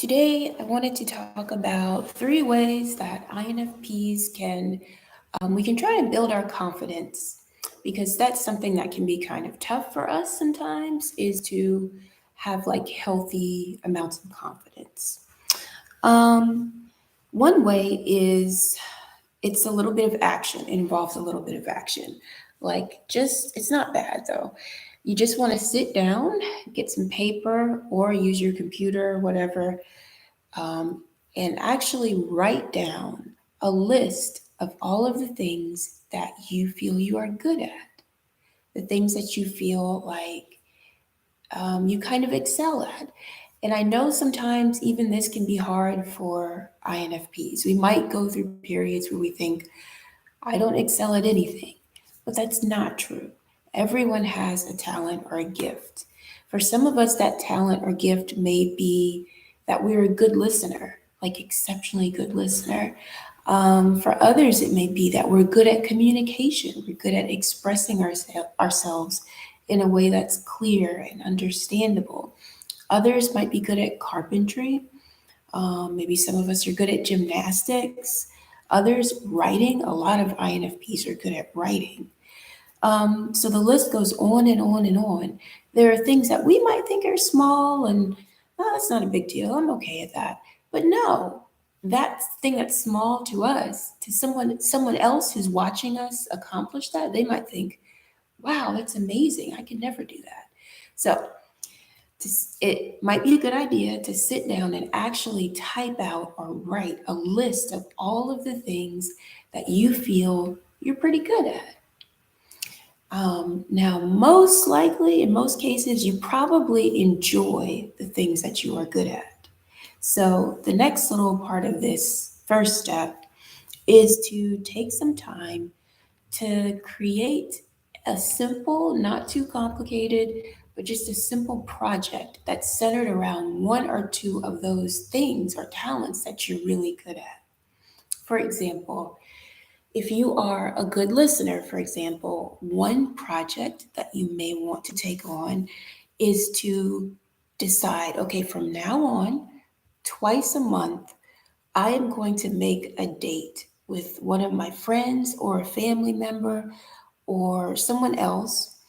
Today, I wanted to talk about three ways that INFPs we can try and build our confidence because that's something that can be kind of tough for us sometimes is to have like healthy amounts of confidence. Um, One way is it's a little bit of action. It involves a little bit of action. It's not bad though. You just want to sit down, get some paper, or use your computer, whatever, um, and actually write down a list of all of the things that you feel you are good at, the things that you feel like you kind of excel at. And I know sometimes even this can be hard for INFPs. We might go through periods where we think, I don't excel at anything, but that's not true. Everyone has a talent or a gift. For some of us, that talent or gift may be that we're a good listener, like exceptionally good listener. For others, it may be that we're good at communication. We're good at expressing ourselves in a way that's clear and understandable. Others might be good at carpentry. Maybe some of us are good at gymnastics. Others, writing. A lot of INFPs are good at writing. So the list goes on and on and on. There are things that we might think are small and oh, that's not a big deal. I'm okay at that. But no, that thing that's small to us, to someone else who's watching us accomplish that, they might think, wow, that's amazing. I could never do that. So it might be a good idea to sit down and actually type out or write a list of all of the things that you feel you're pretty good at. Now, most likely, in most cases, you probably enjoy the things that you are good at. So, the next little part of this first step is to take some time to create a simple, not too complicated, but just a simple project that's centered around one or two of those things or talents that you're really good at. For example, if you are a good listener, for example, one project that you may want to take on is to decide, okay, from now on, twice a month, I am going to make a date with one of my friends or a family member or someone else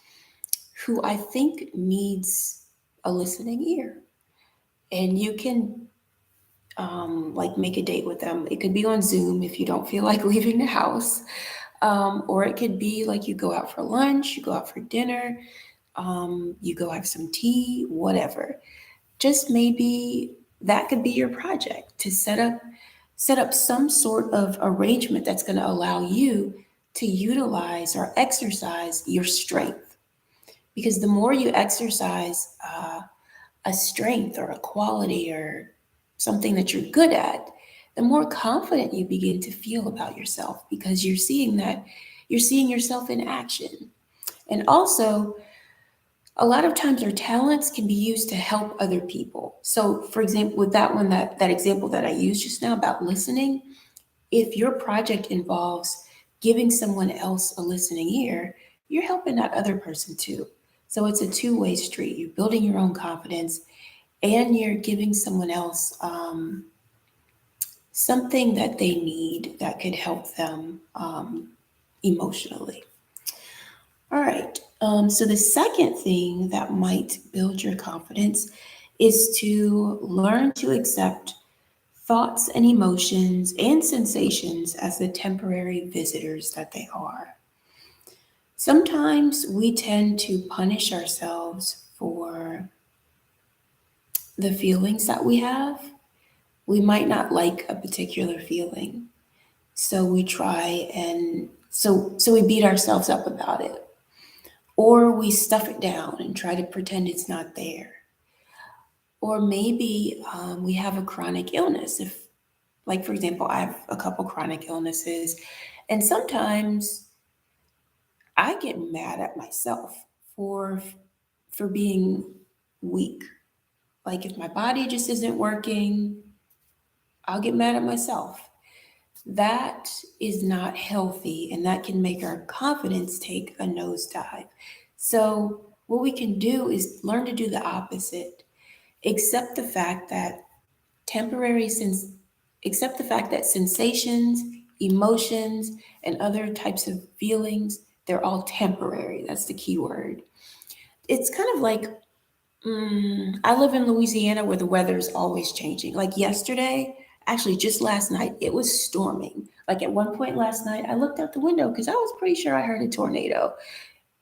who I think needs a listening ear. And you can like make a date with them. It could be on Zoom if you don't feel like leaving the house. Or it could be like you go out for lunch, you go out for dinner, you go have some tea, whatever. Just maybe that could be your project to set up some sort of arrangement that's going to allow you to utilize or exercise your strength. Because the more you exercise a strength or a quality or something that you're good at, the more confident you begin to feel about yourself because you're seeing yourself in action. And also, a lot of times our talents can be used to help other people. So, for example, with that one, that example that I used just now about listening, if your project involves giving someone else a listening ear, you're helping that other person too. So it's a two-way street. You're building your own confidence and you're giving someone else something that they need that could help them emotionally. All right. So the second thing that might build your confidence is to learn to accept thoughts and emotions and sensations as the temporary visitors that they are. Sometimes we tend to punish ourselves for the feelings that we have. We might not like a particular feeling. So we try and so we beat ourselves up about it. Or we stuff it down and try to pretend it's not there. Or maybe we have a chronic illness. If, like, for example, I have a couple chronic illnesses, and sometimes I get mad at myself for for being weak. Like if my body just isn't working, I'll get mad at myself. That is not healthy and that can make our confidence take a nosedive. So, what we can do is learn to do the opposite. Accept the fact that temporary since except the fact that sensations, emotions, and other types of feelings, they're all temporary. That's the key word. It's kind of like I live in Louisiana where the weather is always changing. Like yesterday, actually just last night, it was storming. Like at one point last night, I looked out the window because I was pretty sure I heard a tornado.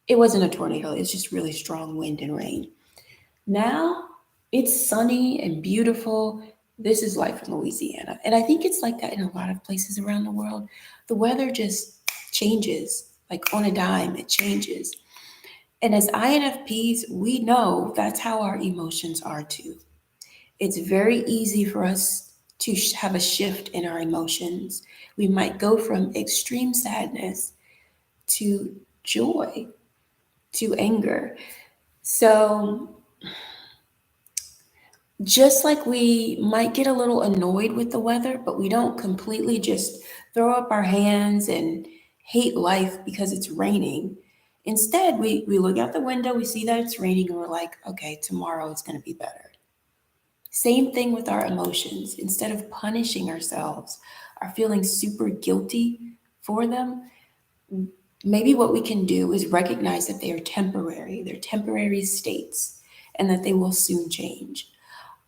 It wasn't a tornado, it's just really strong wind and rain. Now it's sunny and beautiful. This is life in Louisiana. And I think it's like that in a lot of places around the world. The weather just changes, like on a dime, it changes. And as INFPs, we know that's how our emotions are too. It's very easy for us to have a shift in our emotions. We might go from extreme sadness to joy to anger. So, just like we might get a little annoyed with the weather, but we don't completely just throw up our hands and hate life because it's raining. Instead, we look out the window, we see that it's raining, and we're like, okay, tomorrow it's going to be better. Same thing with our emotions. Instead of punishing ourselves or feeling super guilty for them, maybe what we can do is recognize that they are temporary, they're temporary states, and that they will soon change.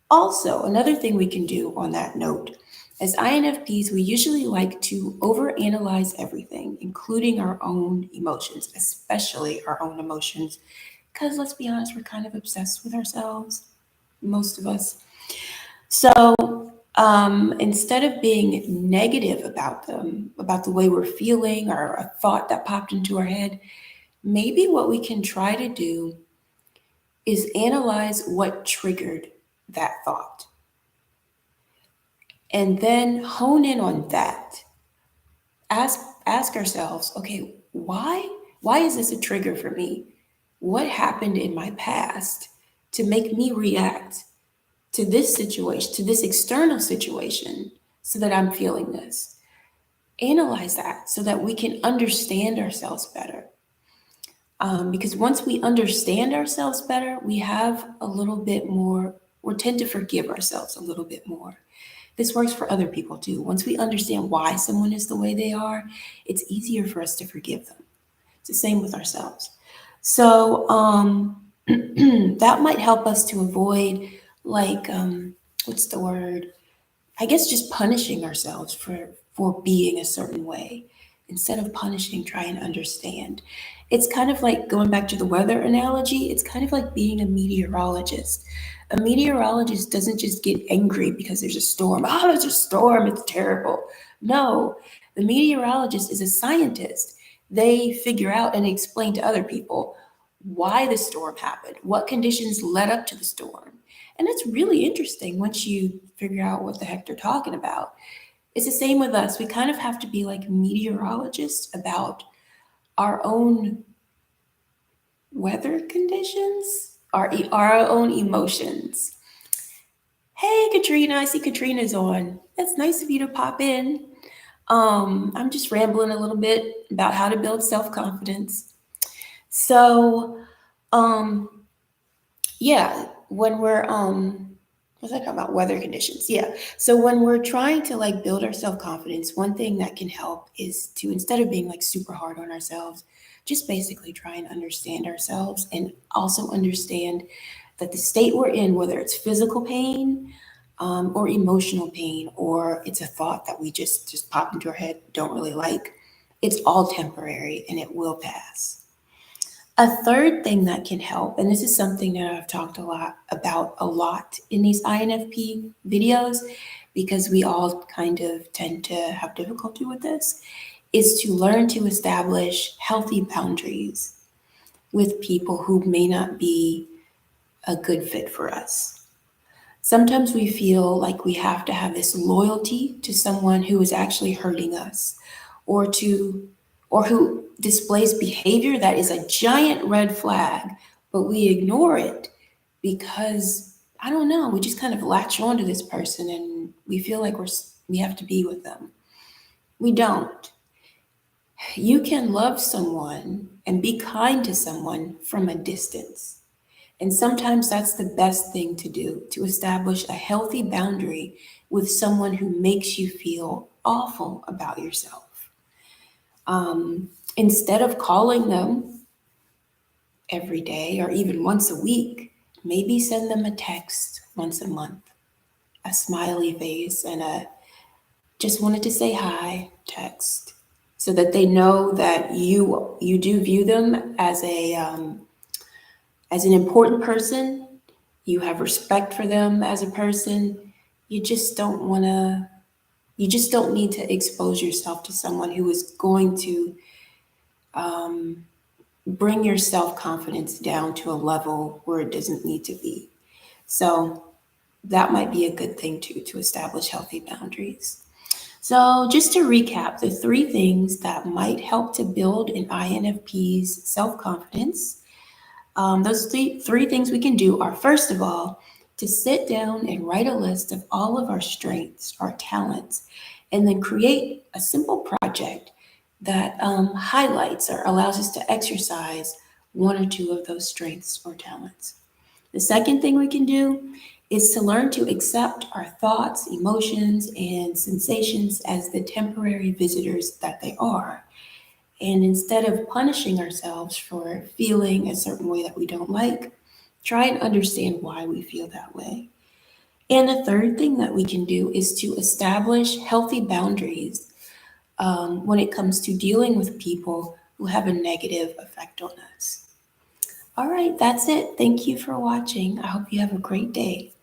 Also, another thing we can do on that note, as INFPs, we usually like to overanalyze everything, including our own emotions, especially our own emotions, because let's be honest, we're kind of obsessed with ourselves, most of us. So instead of being negative about them, about the way we're feeling or a thought that popped into our head, maybe what we can try to do is analyze what triggered that thought and then hone in on that. Ask ourselves, okay, why is this a trigger for me? What happened in my past to make me react to this situation, to this external situation, so that I'm feeling this? Analyze that so that we can understand ourselves better. Because once we understand ourselves better, we have a little bit more, we tend to forgive ourselves a little bit more. This works for other people too. Once we understand why someone is the way they are, it's easier for us to forgive them. It's the same with ourselves. So that might help us to avoid, like, what's the word? I guess just punishing ourselves for being a certain way. Instead of punishing, try and understand. It's kind of like going back to the weather analogy, it's kind of like being a meteorologist. A meteorologist doesn't just get angry because there's a storm. Oh, there's a storm, it's terrible. No, the meteorologist is a scientist. They figure out and explain to other people why the storm happened, what conditions led up to the storm. And it's really interesting once you figure out what the heck they're talking about. It's the same with us. We kind of have to be like meteorologists about our own weather conditions, our own emotions. Hey, Katrina, I see Katrina's on. That's nice of you to pop in. I'm just rambling a little bit about how to build self confidence. So, um, yeah, when we're what's I talking about? Weather conditions. Yeah. So when we're trying to like build our self-confidence, one thing that can help is to, instead of being like super hard on ourselves, just basically try and understand ourselves and also understand that the state we're in, whether it's physical pain, or emotional pain, or it's a thought that we just popped into our head, don't really like, it's all temporary and it will pass. A third thing that can help, and this is something that I've talked a lot in these INFP videos, because we all kind of tend to have difficulty with this, is to learn to establish healthy boundaries with people who may not be a good fit for us. Sometimes we feel like we have to have this loyalty to someone who is actually hurting us, or to or who displays behavior that is a giant red flag, but we ignore it because I don't know, we just kind of latch on to this person and we feel like we have to be with them. We don't. You can love someone and be kind to someone from a distance. And sometimes that's the best thing to do, to establish a healthy boundary with someone who makes you feel awful about yourself. Instead of calling them every day or even once a week, maybe send them a text once a month, a smiley face, and a just wanted to say hi text, so that they know that you do view them as an important person. You have respect for them as a person. You just don't want to. You just don't need to expose yourself to someone who is going to bring your self confidence down to a level where it doesn't need to be. So that might be a good thing too, to establish healthy boundaries. So, just to recap, the three things that might help to build an INFP's self confidence, those three things we can do are, first of all, to sit down and write a list of all of our strengths, our talents, and then create a simple project that highlights or allows us to exercise one or two of those strengths or talents. The second thing we can do is to learn to accept our thoughts, emotions, and sensations as the temporary visitors that they are. And instead of punishing ourselves for feeling a certain way that we don't like, try and understand why we feel that way. And the third thing that we can do is to establish healthy boundaries when it comes to dealing with people who have a negative effect on us. All right, that's it. Thank you for watching. I hope you have a great day.